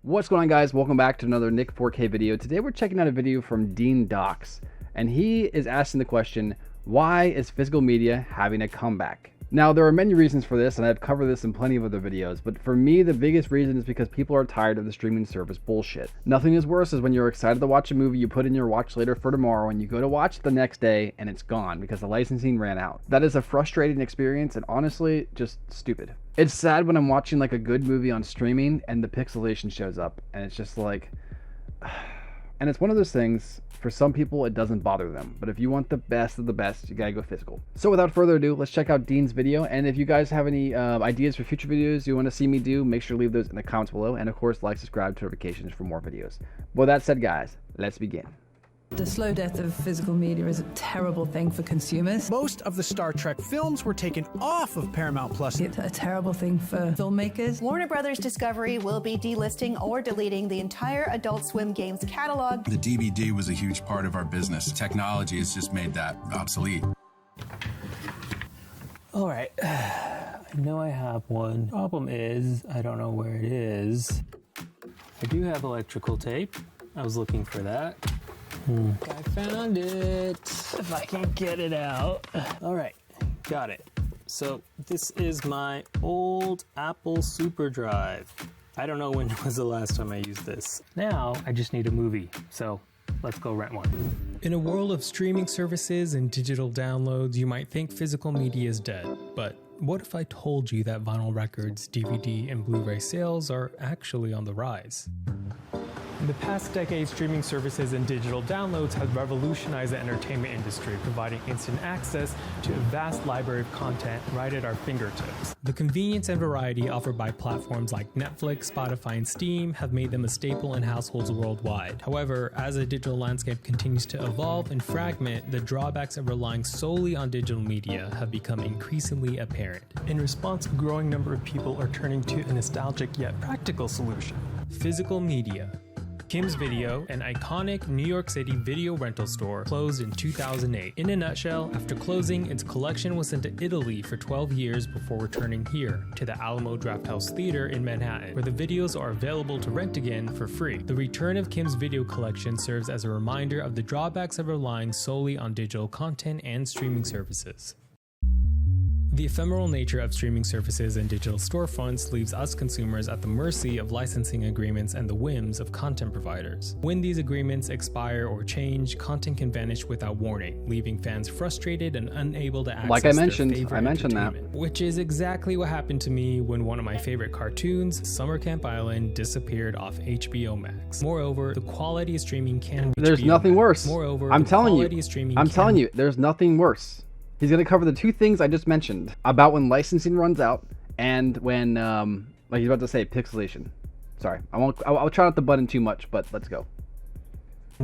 What's going on, guys? Welcome back to another Nick 4K video. Today we're checking out a video from Dean Docs, and he is asking the question, why is physical media having a comeback? Now, there are many reasons for this, and I've covered this in plenty of other videos, but for me, the biggest reason is because people are tired of the streaming service bullshit. Nothing is worse is when you're excited to watch a movie you put in your watch later for tomorrow, and you go to watch it the next day, and it's gone because the licensing ran out. That is a frustrating experience, and honestly, just stupid. It's sad when I'm watching like a good movie on streaming, and the pixelation shows up, and it's just like... And it's one of those things, for some people it doesn't bother them, but if you want the best of the best, you gotta go physical. So without further ado, let's check out Dean's video, and if you guys have any ideas for future videos you want to see me do, make sure to leave those in the comments below, and of course like, subscribe, notifications for more videos. With that said, guys, let's begin. The slow death of physical media is a terrible thing for consumers. Most of the Star Trek films were taken off of Paramount Plus. It's a terrible thing for filmmakers. Warner Brothers Discovery will be delisting or deleting the entire Adult Swim Games catalog. The DVD was a huge part of our business. Technology has just made that obsolete. All right, I know I have one. Problem is, I don't know where it is. I do have electrical tape. I was looking for that. I found it, if I can get it out. All right, got it. So this is my old Apple SuperDrive. I don't know when was the last time I used this. Now I just need a movie, so let's go rent one. In a world of streaming services and digital downloads, you might think physical media is dead, but what if I told you that vinyl records, DVD, and Blu-ray sales are actually on the rise? In the past decade, streaming services and digital downloads have revolutionized the entertainment industry, providing instant access to a vast library of content right at our fingertips. The convenience and variety offered by platforms like Netflix, Spotify, and Steam have made them a staple in households worldwide. However, as the digital landscape continues to evolve and fragment, the drawbacks of relying solely on digital media have become increasingly apparent. In response, a growing number of people are turning to a nostalgic yet practical solution: physical media. Kim's Video, an iconic New York City video rental store, closed in 2008. In a nutshell, after closing, its collection was sent to Italy for 12 years before returning here, to the Alamo Drafthouse Theater in Manhattan, where the videos are available to rent again for free. The return of Kim's Video collection serves as a reminder of the drawbacks of relying solely on digital content and streaming services. The ephemeral nature of streaming services and digital storefronts leaves us consumers at the mercy of licensing agreements and the whims of content providers. When these agreements expire or change, content can vanish without warning, leaving fans frustrated and unable to access Like I mentioned that. Which is exactly what happened to me when one of my favorite cartoons, Summer Camp Island, disappeared off HBO Max. Moreover, the quality of streaming can be There's nothing worse. Moreover, I'm telling you, there's nothing worse. He's going to cover the two things I just mentioned about when licensing runs out and when, like he's about to say, pixelation. Sorry, I'll try not to butt in too much, but let's go.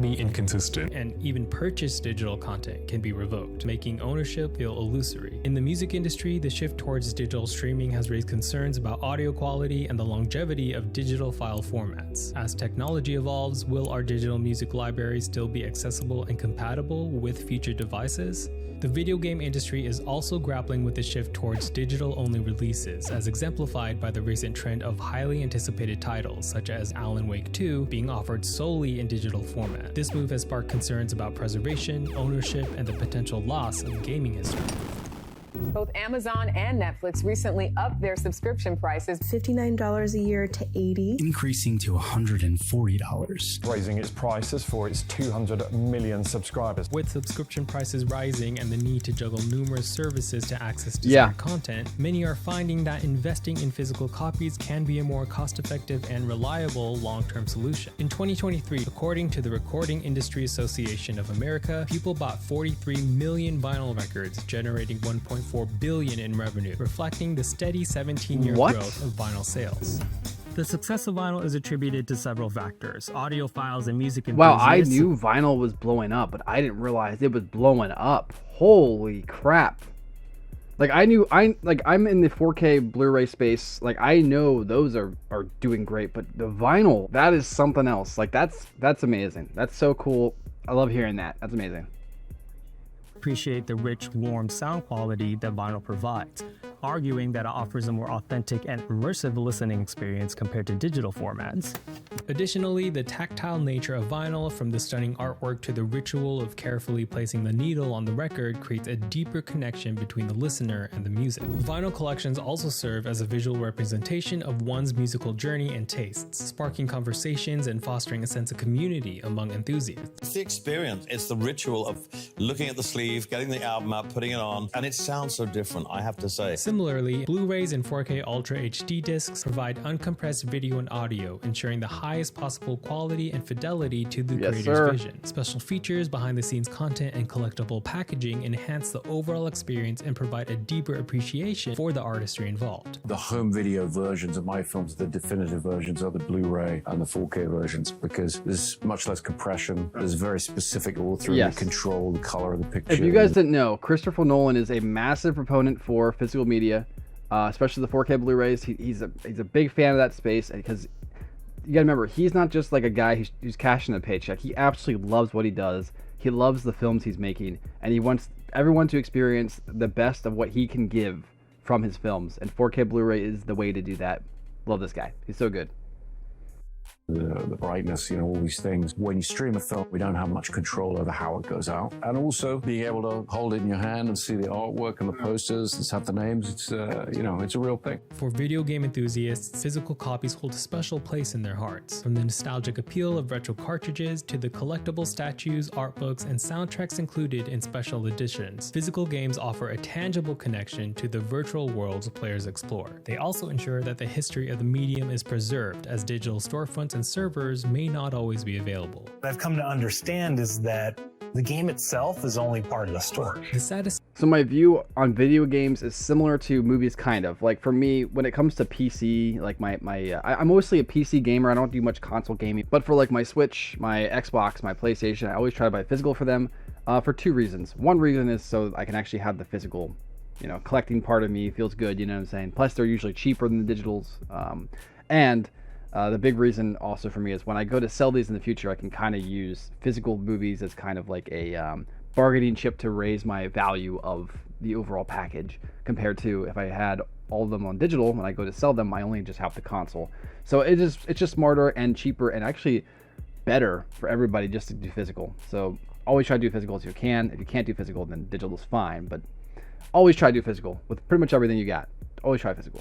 Be inconsistent, and even purchased digital content can be revoked, making ownership feel illusory. In the music industry, the shift towards digital streaming has raised concerns about audio quality and the longevity of digital file formats. As technology evolves, will our digital music library still be accessible and compatible with future devices? The video game industry is also grappling with the shift towards digital-only releases, as exemplified by the recent trend of highly anticipated titles, such as Alan Wake 2, being offered solely in digital format. This move has sparked concerns about preservation, ownership, and the potential loss of gaming history. Both Amazon and Netflix recently upped their subscription prices. $59 a year to $80. Increasing to $140. Raising its prices for its 200 million subscribers. With subscription prices rising and the need to juggle numerous services to access desired content, many are finding that investing in physical copies can be a more cost-effective and reliable long-term solution. In 2023, according to the Recording Industry Association of America, people bought 43 million vinyl records, generating $1.4 billion in revenue, reflecting the steady 17-year growth of vinyl sales. The success of vinyl is attributed to several factors: audiophiles and music enthusiasts. Wow, I knew vinyl was blowing up, but I didn't realize it was blowing up. Holy crap. Like I'm in the 4K Blu-ray space. Like I know those are doing great, but the vinyl, that is something else. Like that's amazing. That's so cool. I love hearing that. That's amazing. Appreciate the rich, warm sound quality that vinyl provides. arguing that it offers a more authentic and immersive listening experience compared to digital formats. Additionally, the tactile nature of vinyl, from the stunning artwork to the ritual of carefully placing the needle on the record, creates a deeper connection between the listener and the music. Vinyl collections also serve as a visual representation of one's musical journey and tastes, sparking conversations and fostering a sense of community among enthusiasts. It's the experience, it's the ritual of looking at the sleeve, getting the album out, putting it on, and it sounds so different, I have to say. Similarly, Blu-rays and 4K Ultra HD discs provide uncompressed video and audio, ensuring the highest possible quality and fidelity to the creator's vision. Special features, behind-the-scenes content, and collectible packaging enhance the overall experience and provide a deeper appreciation for the artistry involved. The home video versions of my films, the definitive versions, are the Blu-ray and the 4K versions, because there's much less compression, there's very specific authoring, control, the color of the picture. If you guys didn't know, Christopher Nolan is a massive proponent for physical media, especially the 4K Blu-rays. He's a big fan of that space, because you gotta remember, he's not just like a guy who's cashing a paycheck. He absolutely loves what he does. He loves the films he's making, and he wants everyone to experience the best of what he can give from his films, and 4K Blu-ray is the way to do that. Love this guy. He's so good. The brightness, all these things. When you stream a film, we don't have much control over how it goes out. And also being able to hold it in your hand and see the artwork and the posters and have the names, it's a real thing. For video game enthusiasts, physical copies hold a special place in their hearts. From the nostalgic appeal of retro cartridges to the collectible statues, art books, and soundtracks included in special editions, physical games offer a tangible connection to the virtual worlds players explore. They also ensure that the history of the medium is preserved, as digital storefronts and servers may not always be available. What I've come to understand is that the game itself is only part of the story. So my view on video games is similar to movies, kind of. Like for me, when it comes to PC, like I'm mostly a PC gamer. I don't do much console gaming, but for like my Switch, my Xbox, my PlayStation, I always try to buy physical for them for two reasons. One reason is so I can actually have the physical, collecting part of me feels good, you know what I'm saying? Plus they're usually cheaper than the digitals. The big reason also for me is when I go to sell these in the future, I can kind of use physical movies as kind of like a bargaining chip to raise my value of the overall package, compared to if I had all of them on digital, when I go to sell them, I only just have the console. So it's just smarter and cheaper and actually better for everybody just to do physical. So always try to do physical as you can. If you can't do physical, then digital is fine, but always try to do physical with pretty much everything you got. Always try physical.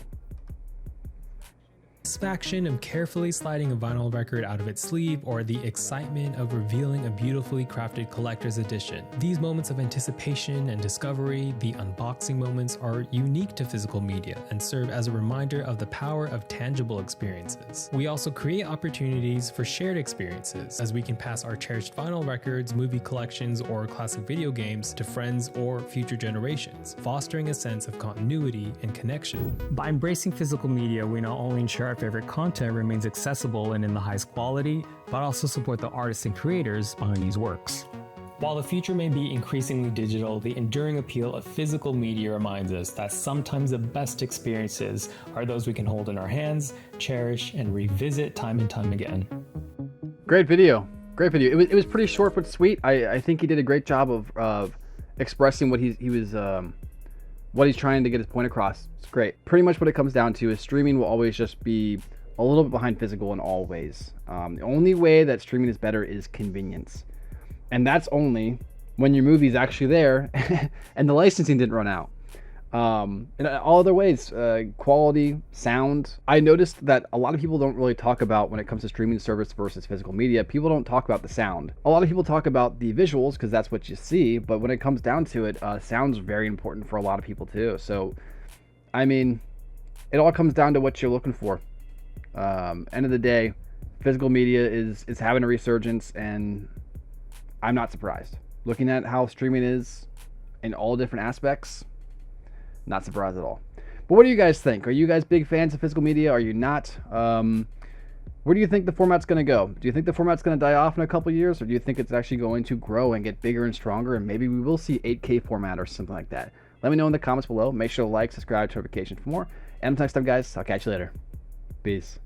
Satisfaction of carefully sliding a vinyl record out of its sleeve, or the excitement of revealing a beautifully crafted collector's edition. These moments of anticipation and discovery, the unboxing moments, are unique to physical media and serve as a reminder of the power of tangible experiences. We also create opportunities for shared experiences, as we can pass our cherished vinyl records, movie collections, or classic video games to friends or future generations, fostering a sense of continuity and connection. By embracing physical media, we not only ensure our favorite content remains accessible and in the highest quality, but also support the artists and creators behind these works. While the future may be increasingly digital, the enduring appeal of physical media reminds us that sometimes the best experiences are those we can hold in our hands, cherish, and revisit time and time again. Great video. Great video. It was pretty short but sweet. I think he did a great job of expressing what what he's trying to get his point across. It's great. Pretty much what it comes down to is streaming will always just be a little bit behind physical in all ways. The only way that streaming is better is convenience. And that's only when your movie's actually there and the licensing didn't run out. In all other ways, quality, sound. I noticed that a lot of people don't really talk about, when it comes to streaming service versus physical media, people don't talk about the sound. A lot of people talk about the visuals because that's what you see, but when it comes down to it, sound's very important for a lot of people too. So, I mean, it all comes down to what you're looking for. End of the day, physical media is having a resurgence, and I'm not surprised. Looking at how streaming is in all different aspects, not surprised at all. But what do you guys think? Are you guys big fans of physical media? Are you not? Where do you think the format's going to go? Do you think the format's going to die off in a couple years, or do you think it's actually going to grow and get bigger and stronger, and maybe we will see 8K format or something like that? Let me know in the comments below. Make sure to like, subscribe, notifications for more. And until next time, guys, I'll catch you later. Peace.